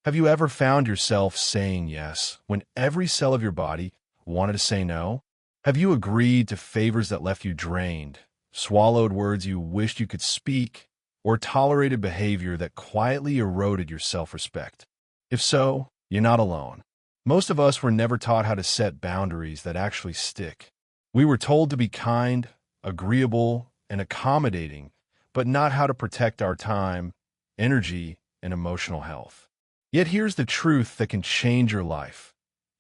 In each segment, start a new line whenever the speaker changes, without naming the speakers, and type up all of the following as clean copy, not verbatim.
Have you ever found yourself saying yes when every cell of your body wanted to say no? Have you agreed to favors that left you drained, swallowed words you wished you could speak, or tolerated behavior that quietly eroded your self-respect? If so, you're not alone. Most of us were never taught how to set boundaries that actually stick. We were told to be kind, agreeable, and accommodating, but not how to protect our time, energy, and emotional health. Yet here's the truth that can change your life.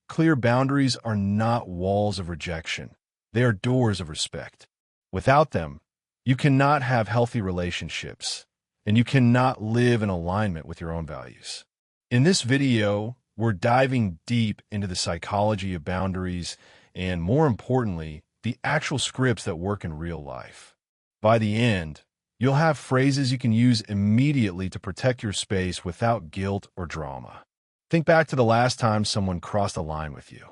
Clear boundaries are not walls of rejection. They are doors of respect. Without them, you cannot have healthy relationships, and you cannot live in alignment with your own values. In this video, we're diving deep into the psychology of boundaries and, more importantly, the actual scripts that work in real life. By the end, you'll have phrases you can use immediately to protect your space without guilt or drama. Think back to the last time someone crossed a line with you.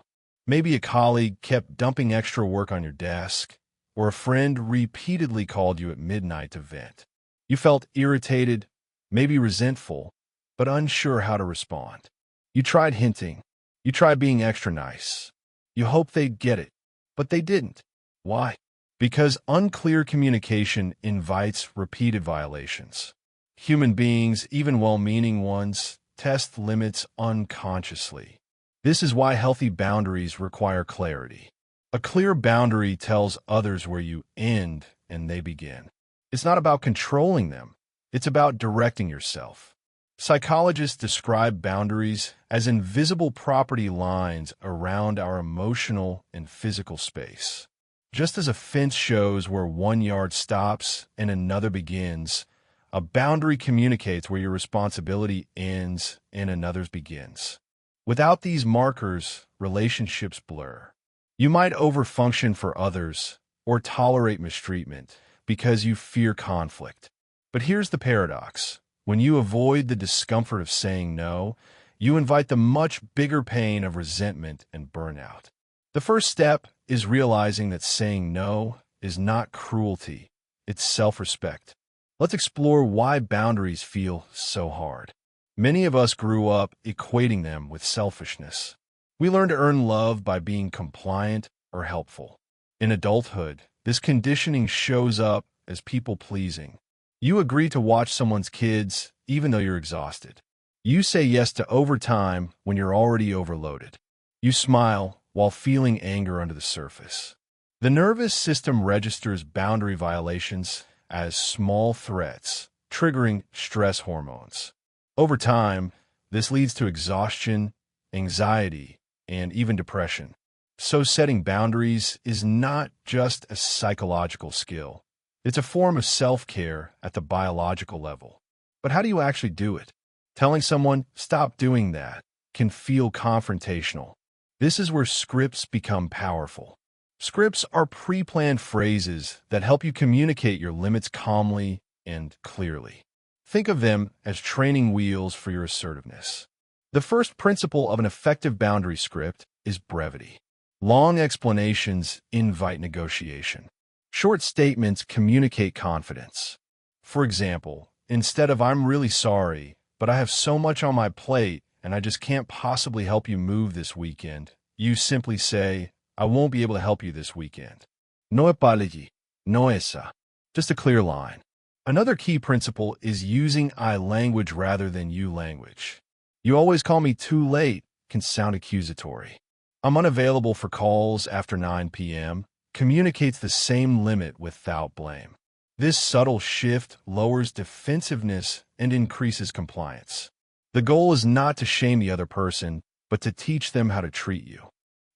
Maybe a colleague kept dumping extra work on your desk, or a friend repeatedly called you at midnight to vent. You felt irritated, maybe resentful, but unsure how to respond. You tried hinting. You tried being extra nice. You hoped they'd get it, but they didn't. Why? Because unclear communication invites repeated violations. Human beings, even well-meaning ones, test limits unconsciously. This is why healthy boundaries require clarity. A clear boundary tells others where you end and they begin. It's not about controlling them. It's about directing yourself. Psychologists describe boundaries as invisible property lines around our emotional and physical space. Just as a fence shows where one yard stops and another begins, a boundary communicates where your responsibility ends and another's begins. Without these markers, relationships blur. You might overfunction for others or tolerate mistreatment because you fear conflict. But here's the paradox. When you avoid the discomfort of saying no, you invite the much bigger pain of resentment and burnout. The first step is realizing that saying no is not cruelty, it's self-respect. Let's explore why boundaries feel so hard. Many of us grew up equating them with selfishness. We learned to earn love by being compliant or helpful. In adulthood, this conditioning shows up as people-pleasing. You agree to watch someone's kids even though you're exhausted. You say yes to overtime when you're already overloaded. You smile while feeling anger under the surface. The nervous system registers boundary violations as small threats, triggering stress hormones. Over time, this leads to exhaustion, anxiety, and even depression. So setting boundaries is not just a psychological skill. It's a form of self-care at the biological level. But how do you actually do it? Telling someone, "Stop doing that," can feel confrontational. This is where scripts become powerful. Scripts are pre-planned phrases that help you communicate your limits calmly and clearly. Think of them as training wheels for your assertiveness. The first principle of an effective boundary script is brevity. Long explanations invite negotiation. Short statements communicate confidence. For example, instead of "I'm really sorry, but I have so much on my plate and I just can't possibly help you move this weekend," you simply say, "I won't be able to help you this weekend." No apology, no esa. Just a clear line. Another key principle is using I language rather than you language. "You always call me too late" can sound accusatory. "I'm unavailable for calls after 9 p.m. communicates the same limit without blame. This subtle shift lowers defensiveness and increases compliance. The goal is not to shame the other person, but to teach them how to treat you.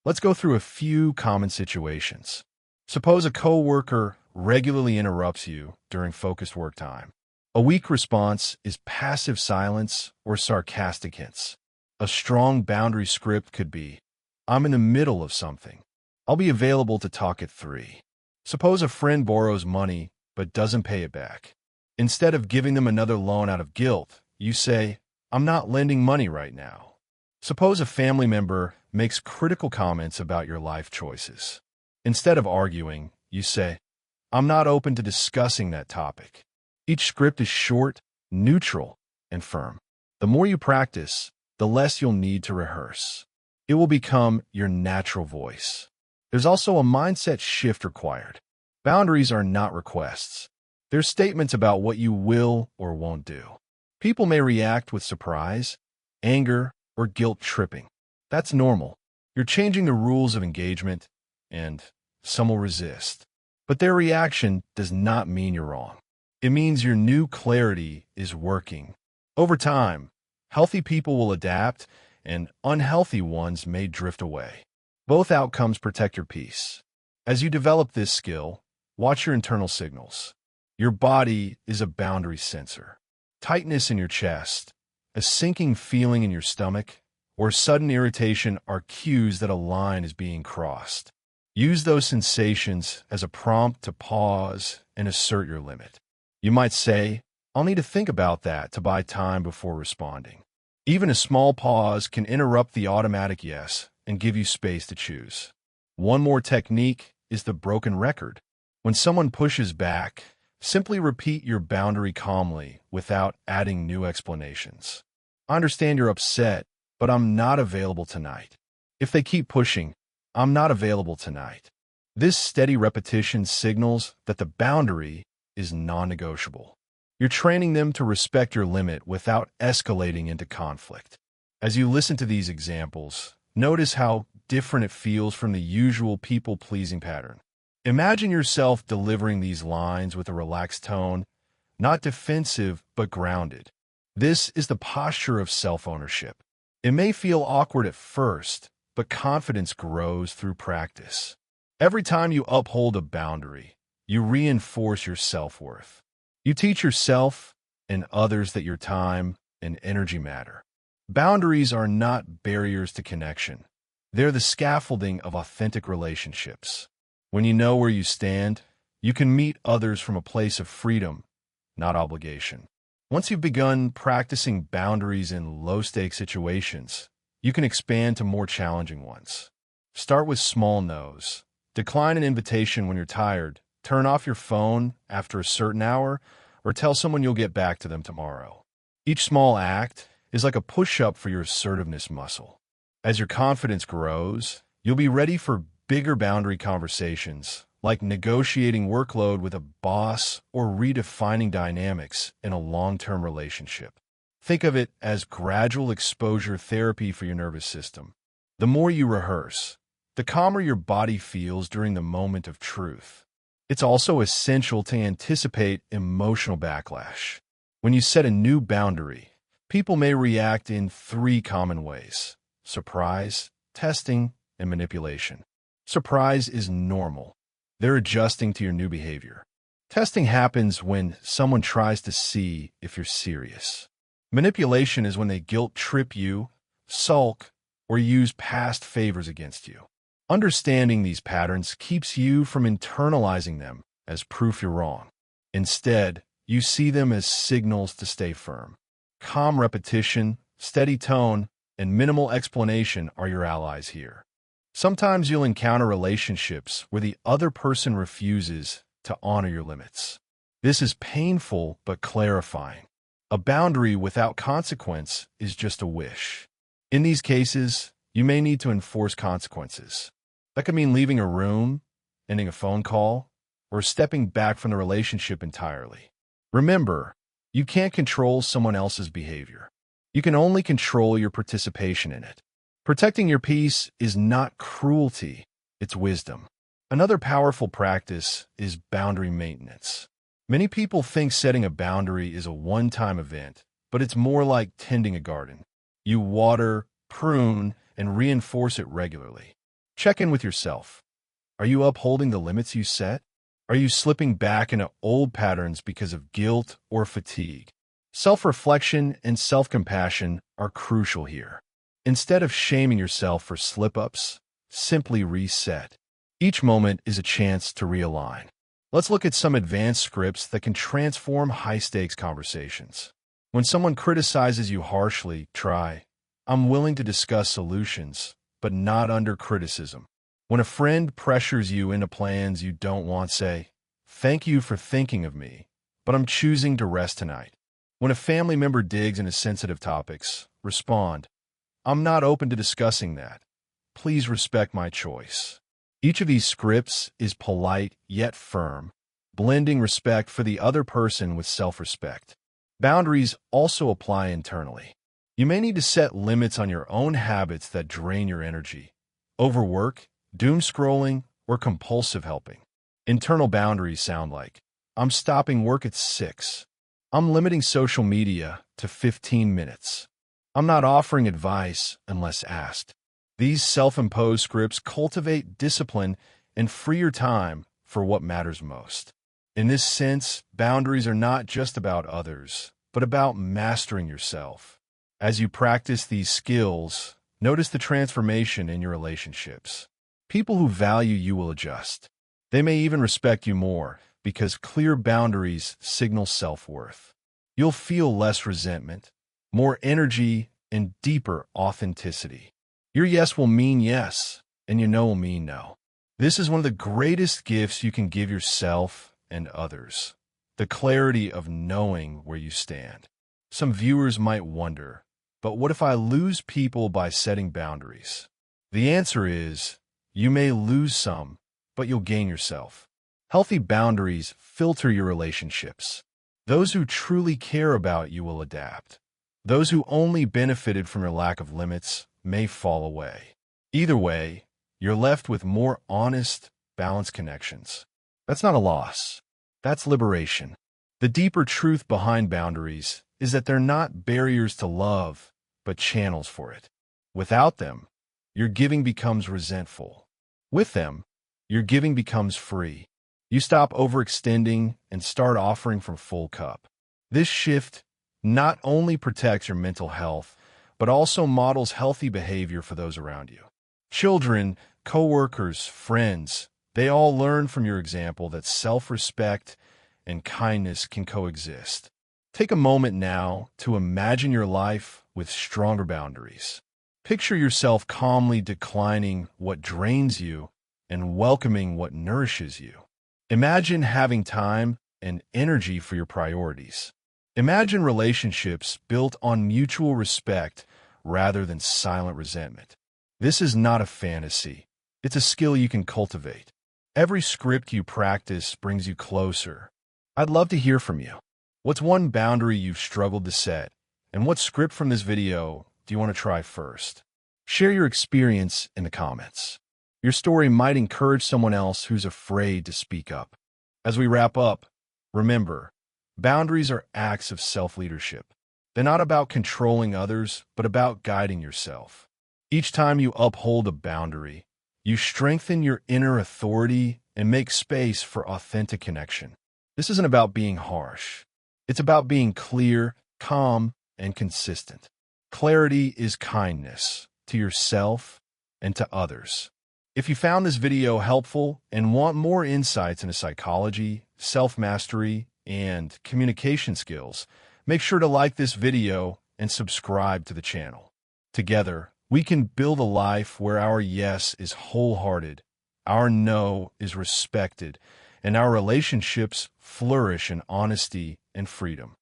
Let's go through a few common situations. Suppose a coworker regularly interrupts you during focused work time. A weak response is passive silence or sarcastic hints. A strong boundary script could be, "I'm in the middle of something. I'll be available to talk at 3. Suppose a friend borrows money but doesn't pay it back. Instead of giving them another loan out of guilt, you say, "I'm not lending money right now." Suppose a family member makes critical comments about your life choices. Instead of arguing, you say, "I'm not open to discussing that topic." Each script is short, neutral, and firm. The more you practice, the less you'll need to rehearse. It will become your natural voice. There's also a mindset shift required. Boundaries are not requests. They're statements about what you will or won't do. People may react with surprise, anger, or guilt tripping. That's normal. You're changing the rules of engagement, and some will resist. But their reaction does not mean you're wrong. It means your new clarity is working. Over time, healthy people will adapt, and unhealthy ones may drift away. Both outcomes protect your peace. As you develop this skill, watch your internal signals. Your body is a boundary sensor. Tightness in your chest, a sinking feeling in your stomach, or sudden irritation are cues that a line is being crossed. Use those sensations as a prompt to pause and assert your limit. You might say, "I'll need to think about that to buy time before responding." Even a small pause can interrupt the automatic yes and give you space to choose. One more technique is the broken record. When someone pushes back, simply repeat your boundary calmly without adding new explanations. "I understand you're upset, but I'm not available tonight." If they keep pushing, "I'm not available tonight." This steady repetition signals that the boundary is non-negotiable. You're training them to respect your limit without escalating into conflict. As you listen to these examples, notice how different it feels from the usual people-pleasing pattern. Imagine yourself delivering these lines with a relaxed tone, not defensive but grounded. This is the posture of self-ownership. It may feel awkward at first, but confidence grows through practice. Every time you uphold a boundary, you reinforce your self-worth. You teach yourself and others that your time and energy matter. Boundaries are not barriers to connection. They're the scaffolding of authentic relationships. When you know where you stand, you can meet others from a place of freedom, not obligation. Once you've begun practicing boundaries in low-stakes situations, you can expand to more challenging ones. Start with small no's. Decline an invitation when you're tired, turn off your phone after a certain hour, or tell someone you'll get back to them tomorrow. Each small act is like a push-up for your assertiveness muscle. As your confidence grows, you'll be ready for bigger boundary conversations, like negotiating workload with a boss or redefining dynamics in a long-term relationship. Think of it as gradual exposure therapy for your nervous system. The more you rehearse, the calmer your body feels during the moment of truth. It's also essential to anticipate emotional backlash. When you set a new boundary, people may react in 3 common ways: surprise, testing, and manipulation. Surprise is normal. They're adjusting to your new behavior. Testing happens when someone tries to see if you're serious. Manipulation is when they guilt trip you, sulk, or use past favors against you. Understanding these patterns keeps you from internalizing them as proof you're wrong. Instead, you see them as signals to stay firm. Calm repetition, steady tone, and minimal explanation are your allies here. Sometimes you'll encounter relationships where the other person refuses to honor your limits. This is painful but clarifying. A boundary without consequence is just a wish. In these cases, you may need to enforce consequences. That could mean leaving a room, ending a phone call, or stepping back from the relationship entirely. Remember, you can't control someone else's behavior. You can only control your participation in it. Protecting your peace is not cruelty, it's wisdom. Another powerful practice is boundary maintenance. Many people think setting a boundary is a one-time event, but it's more like tending a garden. You water, prune, and reinforce it regularly. Check in with yourself. Are you upholding the limits you set? Are you slipping back into old patterns because of guilt or fatigue? Self-reflection and self-compassion are crucial here. Instead of shaming yourself for slip-ups, simply reset. Each moment is a chance to realign. Let's look at some advanced scripts that can transform high-stakes conversations. When someone criticizes you harshly, try, "I'm willing to discuss solutions, but not under criticism." When a friend pressures you into plans you don't want, say, "Thank you for thinking of me, but I'm choosing to rest tonight." When a family member digs into sensitive topics, respond, I'm not open to discussing that. Please respect my choice. Each of these scripts is polite yet firm, blending respect for the other person with self-respect. Boundaries also apply internally. You may need to set limits on your own habits that drain your energy. Overwork, doom scrolling, or compulsive helping. Internal boundaries sound like, I'm stopping work at 6. I'm limiting social media to 15 minutes. I'm not offering advice unless asked. These self-imposed scripts cultivate discipline and free your time for what matters most. In this sense, boundaries are not just about others, but about mastering yourself. As you practice these skills, notice the transformation in your relationships. People who value you will adjust. They may even respect you more because clear boundaries signal self-worth. You'll feel less resentment, more energy, and deeper authenticity. Your yes will mean yes, and your no will mean no. This is one of the greatest gifts you can give yourself and others, the clarity of knowing where you stand. Some viewers might wonder, but what if I lose people by setting boundaries? The answer is, you may lose some, but you'll gain yourself. Healthy boundaries filter your relationships. Those who truly care about you will adapt. Those who only benefited from your lack of limits may fall away. Either way, you're left with more honest, balanced connections. That's not a loss. That's liberation. The deeper truth behind boundaries is that they're not barriers to love, but channels for it. Without them, your giving becomes resentful. With them, your giving becomes free. You stop overextending and start offering from full cup. This shift not only protects your mental health, but also models healthy behavior for those around you. Children, coworkers, friends, they all learn from your example that self-respect and kindness can coexist. Take a moment now to imagine your life with stronger boundaries. Picture yourself calmly declining what drains you and welcoming what nourishes you. Imagine having time and energy for your priorities. Imagine relationships built on mutual respect rather than silent resentment. This is not a fantasy. It's a skill you can cultivate. Every script you practice brings you closer. I'd love to hear from you. What's one boundary you've struggled to set? And what script from this video do you want to try first? Share your experience in the comments. Your story might encourage someone else who's afraid to speak up. As we wrap up, remember, boundaries are acts of self-leadership. They're not about controlling others, but about guiding yourself. Each time you uphold a boundary, you strengthen your inner authority and make space for authentic connection. This isn't about being harsh. It's about being clear, calm, and consistent. Clarity is kindness to yourself and to others. If you found this video helpful and want more insights into psychology, self-mastery, and communication skills, make sure to like this video and subscribe to the channel. Together, we can build a life where our yes is wholehearted, our no is respected, and our relationships flourish in honesty and freedom.